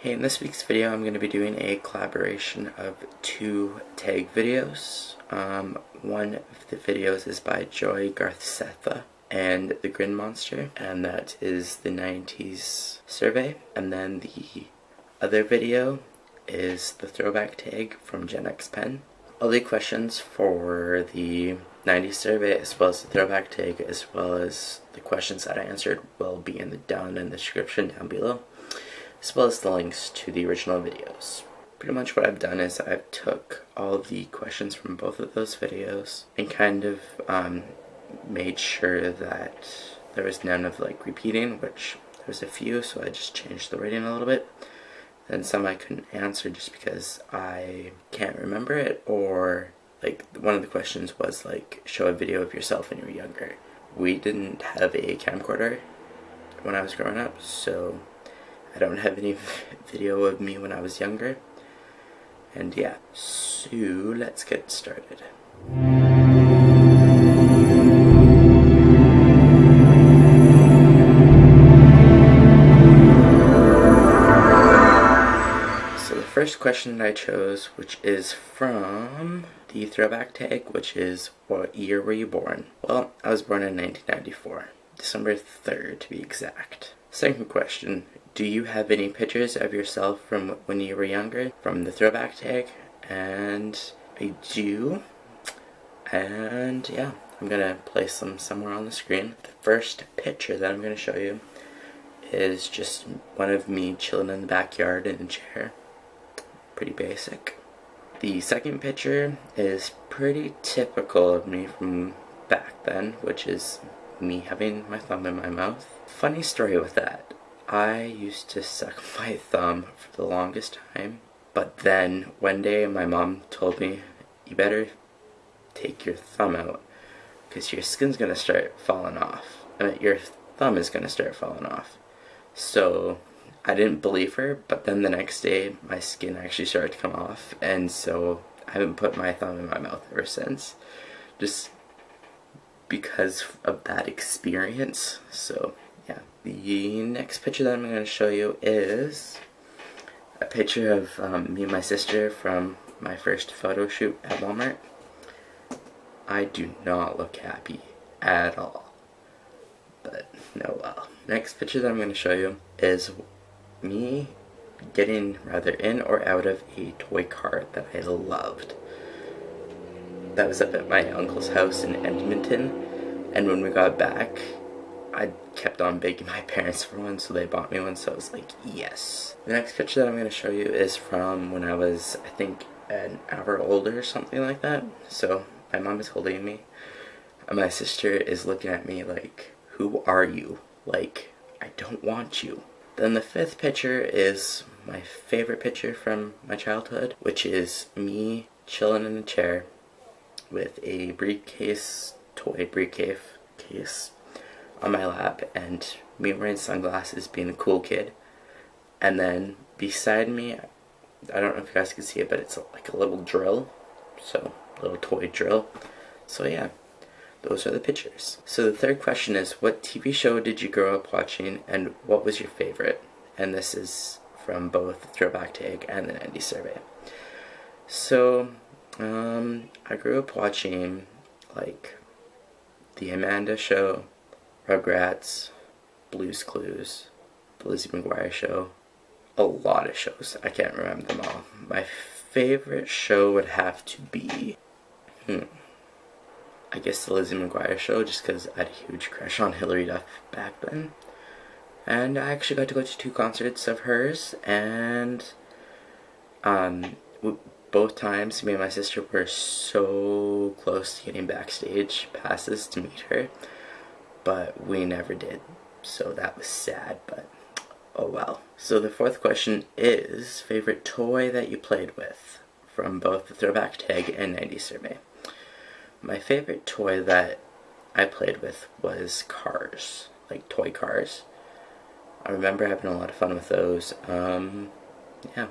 Hey, in this week's video I'm going to be doing a collaboration of two tag videos. One of the videos is by JoeyGraceffa and TheGridMonster, and that is the 90s survey. And then the other video is the throwback tag from jennxpenn. All the questions for the 90s survey as well as the throwback tag as well as the questions that I answered will be down in the description down below, as well as the links to the original videos. Pretty much what I've done is I've took all of the questions from both of those videos and kind of made sure that there was none of repeating, which there's a few, so I just changed the writing a little bit. Then some I couldn't answer just because I can't remember it, or one of the questions was show a video of yourself when you were younger. We didn't have a camcorder when I was growing up, so I don't have any video of me when I was younger. And yeah, so let's get started. So the first question that I chose, which is from the throwback tag, which is, what year were you born? Well, I was born in 1994, December 3rd to be exact. Second question, do you have any pictures of yourself from when you were younger? From the throwback tag. And I do. And yeah, I'm gonna place them somewhere on the screen. The first picture that I'm gonna show you is just one of me chilling in the backyard in a chair. Pretty basic. The second picture is pretty typical of me from back then, which is me having my thumb in my mouth. Funny story with that. I used to suck my thumb for the longest time, but then one day my mom told me, you better take your thumb out because your skin's gonna start falling off. Your thumb is gonna start falling off. So I didn't believe her, but then the next day my skin actually started to come off, and so I haven't put my thumb in my mouth ever since, just because of that experience. So yeah, the next picture that I'm going to show you is a picture of me and my sister from my first photo shoot at Walmart. I do not look happy at all, but no well. Next picture that I'm going to show you is me getting rather in or out of a toy car that I loved. That was up at my uncle's house in Edmonton, and when we got back, I kept on begging my parents for one, so they bought me one, so I was like, yes. The next picture that I'm going to show you is from when I was, I think, an hour older or something like that. So my mom is holding me, and my sister is looking at me like, who are you? I don't want you. Then the fifth picture is my favorite picture from my childhood, which is me chilling in a chair with a briefcase, toy briefcase on my lap, and me wearing sunglasses, being a cool kid. And then beside me, I don't know if you guys can see it, but it's like a little drill, so a little toy drill. So yeah, those are the pictures. So the third question is, what TV show did you grow up watching, and what was your favorite? And this is from both the throwback tag and the 90s survey. So I grew up watching The Amanda Show, Rugrats, Blue's Clues, The Lizzie McGuire Show, a lot of shows. I can't remember them all. My favorite show would have to be, I guess The Lizzie McGuire Show, just because I had a huge crush on Hilary Duff back then. And I actually got to go to 2 concerts of hers, and both times me and my sister were so close to getting backstage passes to meet her, but we never did, so that was sad, but oh well. So the fourth question is, favorite toy that you played with, from both the throwback tag and 90s survey. My favorite toy that I played with was cars, toy cars. I remember having a lot of fun with those. Yeah.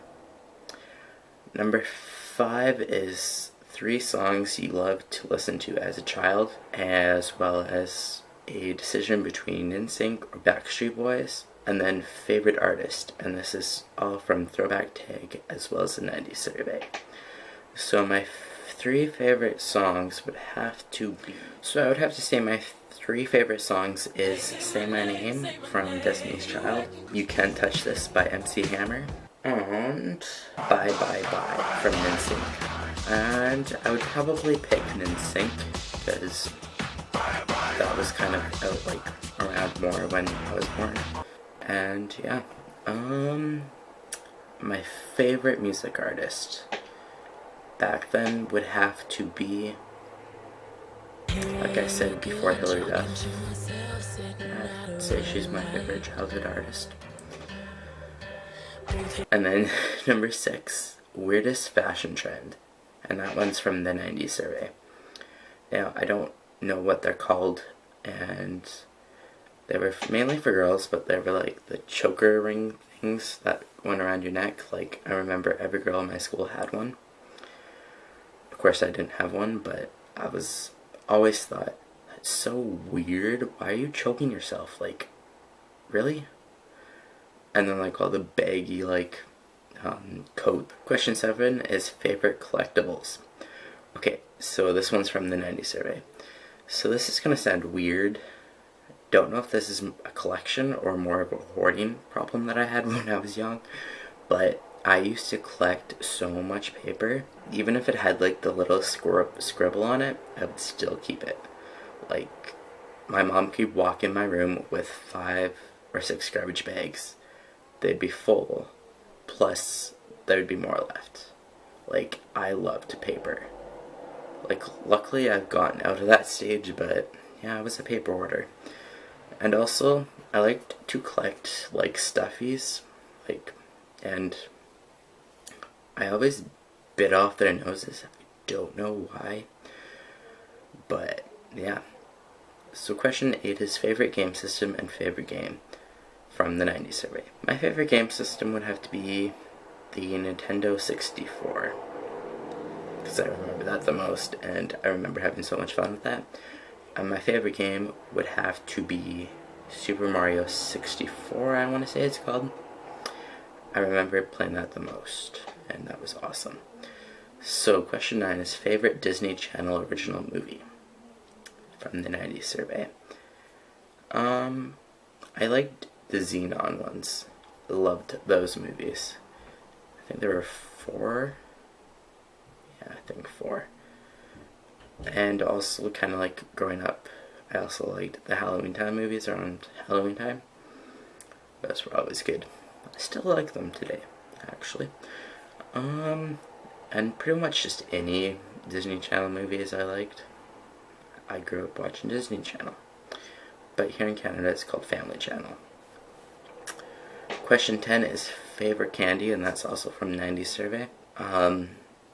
Number 5 is 3 songs you loved to listen to as a child, as well as a decision between NSYNC or Backstreet Boys. And then favorite artist, and this is all from Throwback Tag as well as the 90s survey. So my three favorite songs would have to be, so I would have to say my three favorite songs is Say My Name from Destiny's Child, You Can't Touch This by MC Hammer, and Bye Bye Bye from NSYNC. And I would probably pick NSYNC because that was kind of out like around more when I was born. And yeah, my favorite music artist back then would have to be, like I said before, Hilary Duff. I'd say she's my favorite childhood artist. And then number 6, weirdest fashion trend, and that one's from the 90s survey. Now, I don't know what they're called, and they were mainly for girls, but they were like the choker ring things that went around your neck. Like, I remember every girl in my school had one. Of course, I didn't have one, but I was always thought, that's so weird. Why are you choking yourself? Like, really? And then like all the baggy like coat. Question 7 is favorite collectibles. Okay, so this one's from the 90s survey. So this is gonna sound weird. Don't know if this is a collection or more of a hoarding problem that I had when I was young, but I used to collect so much paper. Even if it had like the little scribble on it, I would still keep it. Like, my mom could walk in my room with 5 or 6 garbage bags. They'd be full, plus there would be more left. Like, I loved paper. Like, luckily I've gotten out of that stage, but yeah, I was a paper hoarder. And also, I liked to collect, like, stuffies, like, and I always bit off their noses. I don't know why, but yeah. So question 8 is favorite game system and favorite game from the 90s survey. My favorite game system would have to be the Nintendo 64, because I remember that the most, and I remember having so much fun with that. And my favorite game would have to be Super Mario 64, I want to say it's called. I remember playing that the most, and that was awesome. So question 9 is favorite Disney Channel original movie from the 90s survey. I liked the Xenon ones. Loved those movies. I think there were 4. Yeah, I think 4. And also, kind of like growing up, I also liked the Halloween time movies around Halloween time. Those were always good. I still like them today, actually. And pretty much just any Disney Channel movies I liked. I grew up watching Disney Channel. But here in Canada, it's called Family Channel. Question 10 is favorite candy, and that's also from 90s survey.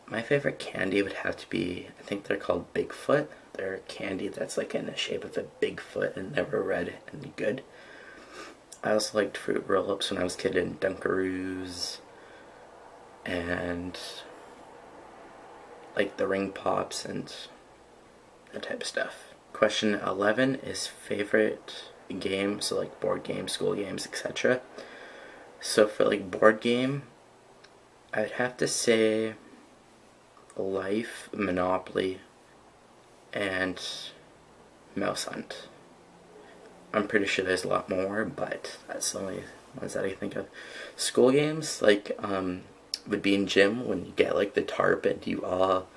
My favorite candy would have to be, I think they're called Bigfoot. They're a candy that's like in the shape of a Bigfoot, and they were red and good. I also liked Fruit Roll-Ups when I was a kid, and Dunkaroos, and like the Ring Pops and that type of stuff. Question 11 is favorite game, so like board games, school games, etc. So for like board game, I'd have to say Life, Monopoly, and Mouse Hunt. I'm pretty sure there's a lot more, but that's the only ones that I think of. School games, like, would be in gym when you get like the tarp and you all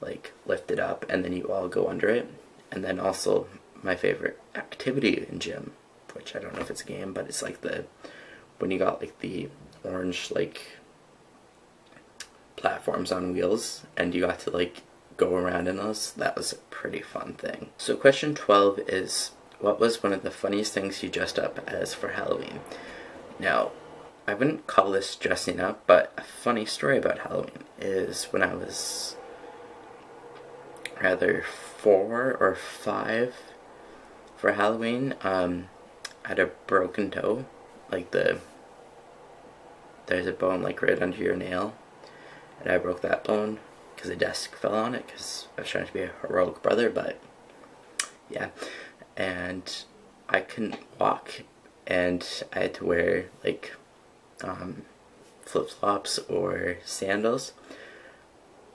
like lift it up and then you all go under it. And then also my favorite activity in gym, which I don't know if it's a game, but it's like when you got like the orange like platforms on wheels and you got to like go around in those. That was a pretty fun thing. So question 12 is, what was one of the funniest things you dressed up as for Halloween? Now, I wouldn't call this dressing up, but a funny story about Halloween is when I was rather 4 or 5 for Halloween, I had a broken toe. Like there's a bone like right under your nail, and I broke that bone because a desk fell on it because I was trying to be a heroic brother, but yeah. And I couldn't walk, and I had to wear like flip-flops or sandals,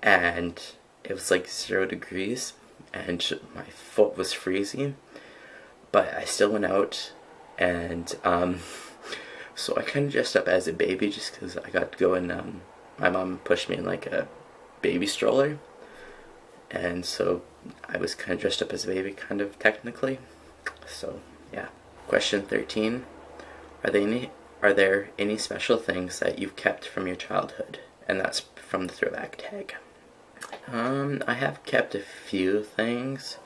and it was like 0 degrees and my foot was freezing, but I still went out, and so I kind of dressed up as a baby just because I got to go in. My mom pushed me in like a baby stroller, and so I was kind of dressed up as a baby, kind of technically. So yeah. Question 13. Are there any special things that you've kept from your childhood? And that's from the throwback tag. I have kept a few things,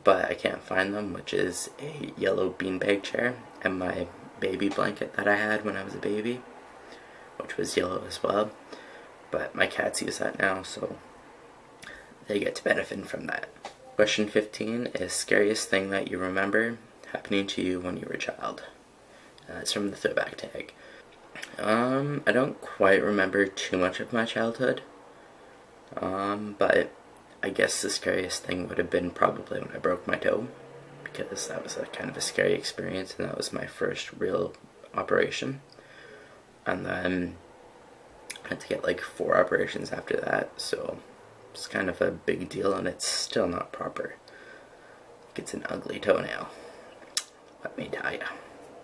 but I can't find them, which is a yellow beanbag chair and my baby blanket that I had when I was a baby, which was yellow as well. But my cats use that now, so they get to benefit from that. Question 15 is scariest thing that you remember happening to you when you were a child. It's from the throwback tag. I don't quite remember too much of my childhood, but I guess the scariest thing would have been probably when I broke my toe, because that was a kind of a scary experience, and that was my first real operation. And then I had to get like 4 operations after that, so it's kind of a big deal, and it's still not proper. It's an ugly toenail. Let me tell ya.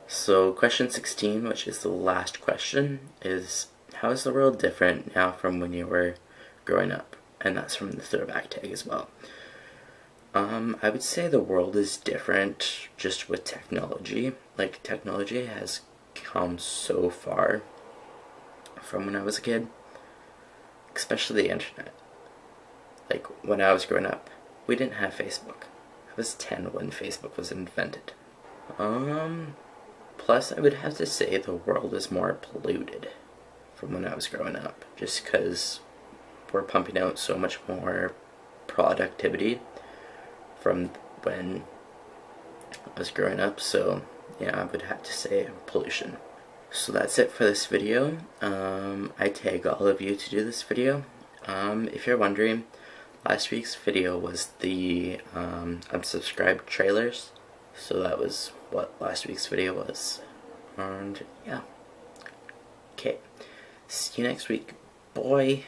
So question 16, which is the last question, is how is the world different now from when you were growing up? And that's from the throwback tag as well. I would say the world is different just with technology. Like, technology has come so far from when I was a kid, especially the internet. Like, when I was growing up, we didn't have Facebook. I was 10 when Facebook was invented. Plus, I would have to say the world is more polluted from when I was growing up, just because we're pumping out so much more productivity from when I was growing up. So yeah, I would have to say pollution. So that's it for this video. I tag all of you to do this video. If you're wondering, last week's video was the unsubscribed trailers. So that was what last week's video was. And yeah. Okay. See you next week. Bye.